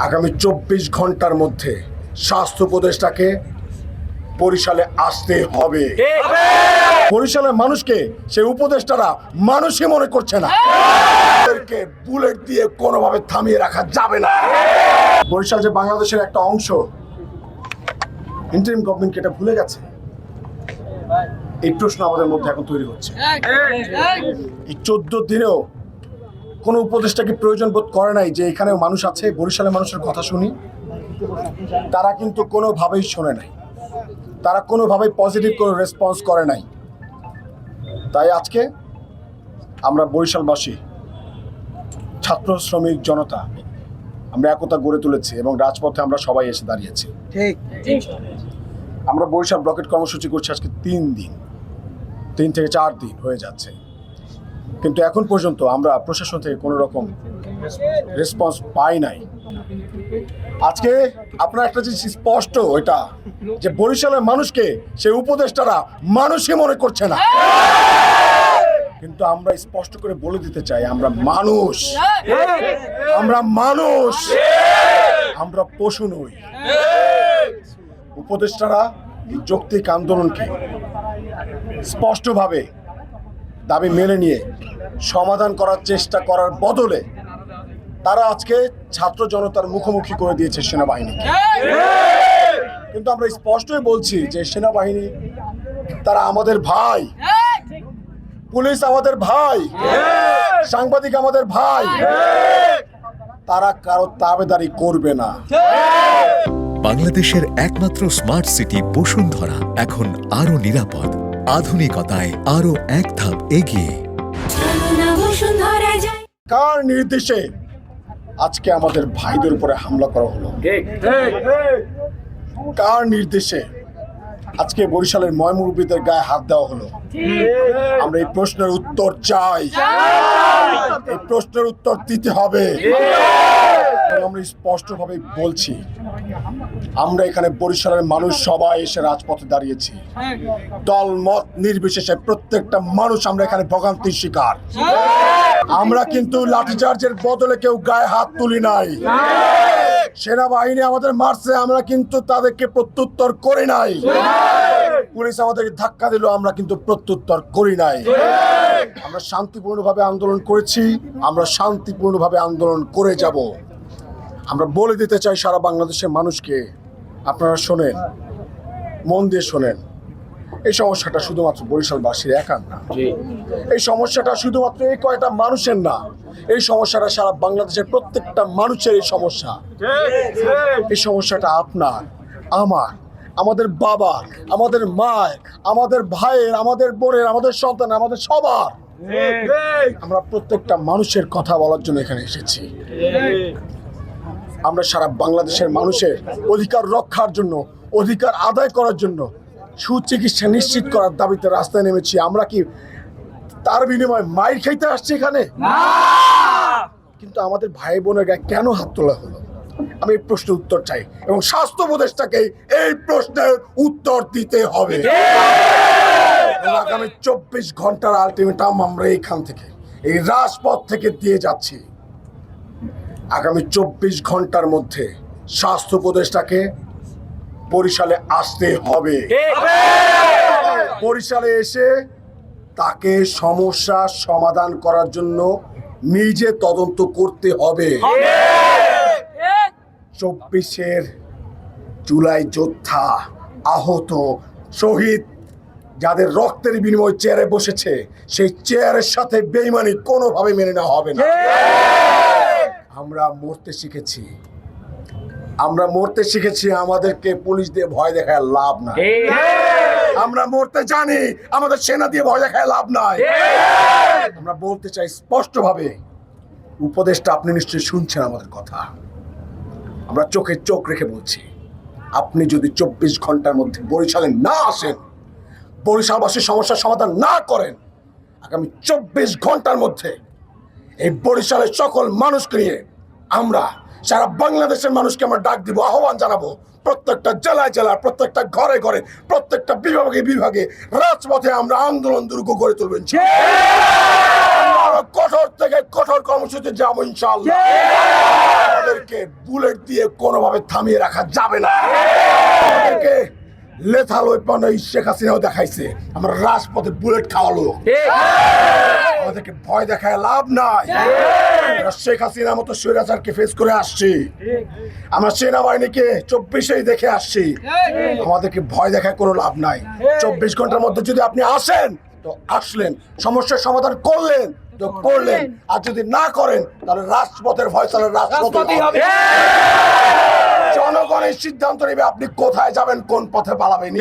আগামী 24 ঘন্টার মধ্যে স্বাস্থ্য উপদেষ্টাকে বরিশালে আসতে হবে। বরিশালের মানুষকে সেই উপদেষ্টারা মানুষই মনে করছে না। তাদেরকে বুলেট দিয়ে কোনোভাবে থামিয়ে রাখা যাবে না। বরিশাল যে বাংলাদেশের একটা অংশ, ইন্টারিম গভর্নমেন্ট এটা ভুলে গেছে, এই প্রশ্ন আমাদের মধ্যে এখন তৈরি হচ্ছে। এই 14 দিনেও কোনো উপদেষ্টা কি প্রয়োজন বোধ করে নাই যে এখানেও মানুষ আছে, বরিশালের মানুষের কথা শুনি? তারা কিন্তু কোনোভাবেই শোনে নাই, তারা কোনোভাবেই পজিটিভ কোনো রেসপন্স করে নাই। তাই আজকে আমরা বরিশালবাসী, ছাত্র শ্রমিক জনতা, আমরা একতা গড়ে তুলেছি এবং রাজপথে আমরা সবাই এসে দাঁড়িয়েছি। আমরা বরিশাল ব্লকেট কর্মসূচি করছি আজকে 3 দিন, 3 থেকে 4 দিন হয়ে যাচ্ছে, কিন্তু এখন পর্যন্ত আমরা প্রশাসন থেকে কোনো রকম রেসপন্স পাই নাই। আজকে আপনার একটা জিনিস স্পষ্ট, এটা যে বরিশালের মানুষকে সেই উপদেষ্টারা মানুষই মনে করছে না। কিন্তু আমরা স্পষ্ট করে বলে দিতে চাই, আমরা মানুষ, আমরা মানুষ, আমরা পশু নই। উপদেষ্টারা এই যৌক্তিক আন্দোলনকে স্পষ্টভাবে দাবি মেনে নিয়ে সমাধান করার চেষ্টা করার বদলে তারা আজকে ছাত্র জনতার মুখোমুখি করে দিয়েছে সেনাবাহিনীকে। কিন্তু আমরা স্পষ্টই বলছি যে সেনাবাহিনী তারা আমাদের ভাই, পুলিশ আমাদের ভাই, সাংবাদিক আমাদের ভাই, তারা কারো তাবেদারি করবে না। বাংলাদেশের একমাত্র স্মার্ট সিটি বসুন্ধরা এখন আরো নিরাপদ, আধুনিকতায় আরো এক ধাপ এগিয়ে। কার নির্দেশে আজকে আমাদের ভাইদের উপরে হামলা করা হলো? কার নির্দেশে আজকে বরিশালের ময়মুরব্বীদের গায়ে হাত দেওয়া হলো? আমরা এই প্রশ্নের উত্তর চাই, এই প্রশ্নের উত্তর দিতে হবে। আমরা স্পষ্টভাবে বলছি, আমরা এখানে বরিশালের মানুষ সবাই এসে রাজপথে দাঁড়িয়েছি, দল মত নির্বিশেষে প্রত্যেকটা মানুষ আমরা এখানে ভোগান্তির শিকার। আমরা কিন্তু লাঠিচার্জের বদলে কেউ গায়ে হাত তুলি নাই। সেনাবাহিনী আমাদের মারছে, আমরা কিন্তু তাদেরকে প্রত্যুত্তর করি নাই। পুলিশ আমাদেরকে ধাক্কা দিল, আমরা কিন্তু প্রত্যুত্তর করি নাই। আমরা শান্তিপূর্ণভাবে আন্দোলন করেছি, আমরা শান্তিপূর্ণভাবে আন্দোলন করে যাব। আমরা বলে দিতে চাই সারা বাংলাদেশের মানুষকে, আপনারা শোনেন, মন দিয়ে শোনেন, এই সমস্যাটা শুধুমাত্র বরিশালবাসীর একার না, এই সমস্যাটা শুধুমাত্র এই কয়টা মানুষের না, এই সমস্যাটা সারা বাংলাদেশের প্রত্যেকটা মানুষের এই সমস্যা। এই সমস্যাটা আপনার, আমার, আমাদের বাবার, আমাদের মায়ের, আমাদের ভাইয়ের, আমাদের বোনের, আমাদের সন্তান, আমাদের সবার। আমরা প্রত্যেকটা মানুষের কথা বলার জন্য এখানে এসেছি। আমরা সারা বাংলাদেশের মানুষের অধিকার রক্ষার জন্য, অধিকার আদায় করার জন্য, সুচিকিৎসা নিশ্চিত করার দাবিতে রাস্তায় নেমেছি। আমরা কি তার বিনিময়ে মাইর খাইতে আসছি এখানে? কিন্তু আমাদের ভাই বোনের গায়ে কেন হাত তোলা হলো? আমি এই প্রশ্নের উত্তর চাই এবং স্বাস্থ্য উপদেষ্টাকে এই প্রশ্নের উত্তর দিতে হবে। আগামী 24 ঘন্টার আলটিমেটাম আমরা এইখান থেকে, এই রাজপথ থেকে দিয়ে যাচ্ছি। আগামী 24 ঘন্টার মধ্যে স্বাস্থ্য উপদেষ্টাকে বরিশালে আসতে হবে। বরিশালে এসে তাকে সমস্যা সমাধান করার জন্য নিজে তদন্ত করতে হবে। 24-এর জুলাই যোদ্ধা, আহত, শহীদ, যাদের রক্তের বিনিময়ে চেয়ারে বসেছে, সেই চেয়ারের সাথে বেইমানি কোনোভাবে মেনে নেওয়া হবে না। আমরা মরতে শিখেছি, আমরা মরতে শিখেছি, আমাদেরকে পুলিশ দিয়ে ভয় দেখায় লাভ নাই। আমরা মরতে জানি, আমাদের সেনা দিয়ে ভয় দেখায় লাভ নাই। আমরা বলতে চাই স্পষ্টভাবে, উপদেষ্টা আপনি নিশ্চয়ই শুনছেন আমাদের কথা, আমরা চোখে চোখ রেখে বলছি, আপনি যদি 24 ঘন্টার মধ্যে বরিশালে না আসেন, বরিশালবাসীর সমস্যার সমাধান না করেন, আগামী 24 ঘন্টার মধ্যে এই বরিশালের সকল মানুষকে নিয়ে আমরা সারা বাংলাদেশের মানুষকে আমরা ডাক দিব, আহ্বান জানাবো। প্রত্যেকটা জেলায় জেলায়, প্রত্যেকটা ঘরে ঘরে, প্রত্যেকটা বিভাগে বিভাগে রাজপথে আমরা আন্দোলন দুর্গ গড়ে তুলবেন। কঠোর থেকে কঠোর কর্মসূচি যাবো ইনশাআল্লাহ। আমাদেরকে বুলেট দিয়ে কোনোভাবে থামিয়ে রাখা যাবে না। আমাদেরকে লেথাল ওয়েপন এই শেখ হাসিনাও দেখাইছে, আমরা রাজপথে বুলেট খাওয়ালো। আমাদেরকে ভয় দেখায় লাভ নাই। আমরা শেখ হাসিনার মতো স্বৈরাচারকে ফেস করে আসছি, আমরা সেনাবাহিনীকে 24-এই দেখে আসছি। আমাদেরকে ভয় দেখায় কোনো লাভ নাই। 24 ঘন্টার মধ্যে যদি আপনি আসেন তো আসলেন, সমস্যার সমাধান করলেন তো করলেন, আর যদি না করেন তাহলে রাজপথের ফয়সালা রাজপথই হবে। জনগণের সিদ্ধান্ত নেবে আপনি কোথায় যাবেন, কোন পথে পালাবেন।